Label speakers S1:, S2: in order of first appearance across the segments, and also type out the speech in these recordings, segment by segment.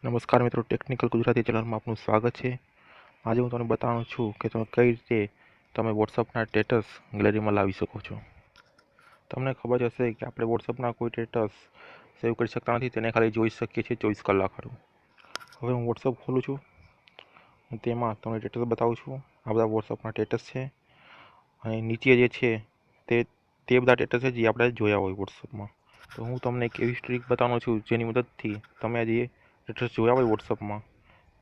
S1: નમસ્કાર મિત્રો, ટેકનિકલ ગુજરાતી ચેનલમાં આપનું સ્વાગત છે। આજે હું તમને બતાવવાનું છું કે તમે કઈ રીતે તમે વોટ્સઅપના સ્ટેટસ ગેલેરીમાં લાવી શકો છો। તમને ખબર હશે કે આપણે વોટ્સઅપના કોઈ સ્ટેટસ સેવ કરી શકતા નથી, તેને ખાલી જોઈ શકીએ છીએ 24 કલાક હારું। હવે હું વોટ્સઅપ ખોલું છું અને તેમાં તમને સ્ટેટસ બતાવું છું। આ બધા વોટ્સઅપના સ્ટેટસ છે અને નીચે જે છે તે બધા સ્ટેટસ છે જે આપણે જોયા હોય વોટ્સઅપમાં। તો હું તમને એક એવી ટ્રીક બતાવવાનો છું જેની મદદથી તમે જે સ્ટેટસ જોયા હોય વોટ્સઅપમાં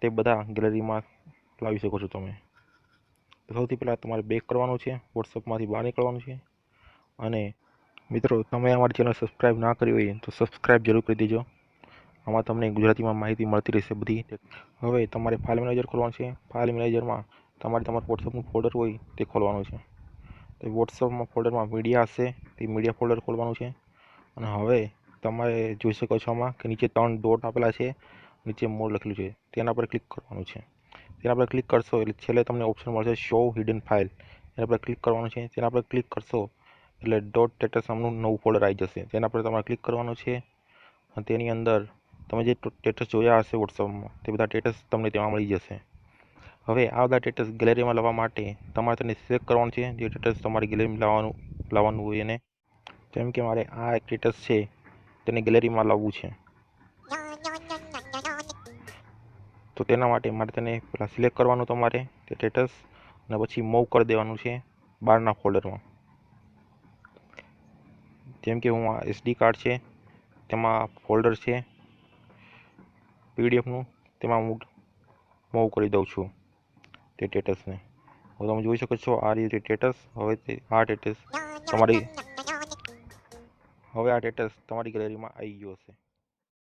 S1: તે બધા ગેલેરીમાં લાવી શકો છો તમે। તો સૌથી પહેલાં તમારે બેક કરવાનું છે, વોટ્સઅપમાંથી બહાર નીકળવાનું છે અને મિત્રો તમે અમારી ચેનલ સબસ્ક્રાઈબ ના કરી હોય તો સબસ્ક્રાઈબ જરૂર કરી દેજો। આમાં તમને ગુજરાતીમાં માહિતી મળતી રહેશે બધી। હવે તમારે ફાઇલ મેનેજર ખોલવાનું છે। ફાઇલ મેનેજરમાં તમારે તમારું વોટ્સઅપનું ફોલ્ડર હોય તે ખોલવાનું છે। તો વોટ્સઅપમાં ફોલ્ડરમાં મીડિયા હશે તે મીડિયા ફોલ્ડર ખોલવાનું છે અને હવે તમારે જોઈ શકો છો આમાં કે નીચે 3 ડોટ આપેલા છે, નીચે મોર લખેલું છે, તેના પર ક્લિક કરવાનું છે। તેના પર ક્લિક કરશો એટલે છેલ્લે તમને ઓપ્શન મળશે શો હિડન ફાઇલ, તેના પર ક્લિક કરવાનું છે। તેના પર ક્લિક કરશો એટલે ડોટ સ્ટેટસ નામનું નવું ફોલ્ડર આવી જશે, તેના પર તમારે ક્લિક કરવાનું છે અને તેની અંદર તમે જે સ્ટેટસ જોયા હશે વોટ્સઅપમાં તે બધા સ્ટેટસ તમને તેમાં મળી જશે। હવે આ બધા સ્ટેટસ ગેલેરીમાં લાવવા માટે તમારે તેને સિલેક્ટ કરવાનું છે, જે સ્ટેટસ તમારી ગેલેરીમાં લાવવાનું હોય એને। જેમ કે મારે આ એક સ્ટેટસ છે તેને ગેલેરીમાં લાવવું છે, તો તેના માટે મારે તેને પહેલાં સિલેક્ટ કરવાનું તમારે તે સ્ટેટસ અને પછી મૂવ કરી દેવાનું છે બહારના ફોલ્ડરમાં। જેમ કે હું આ SD કાર્ડ છે તેમાં ફોલ્ડર છે પીડીએફનું, તેમાં હું મૂવ કરી દઉં છું તે સ્ટેટસને। હવે તમે જોઈ શકો છો આ રીતે સ્ટેટસ હવે આ સ્ટેટસ તમારી ગેલેરીમાં આવી ગયું હશે।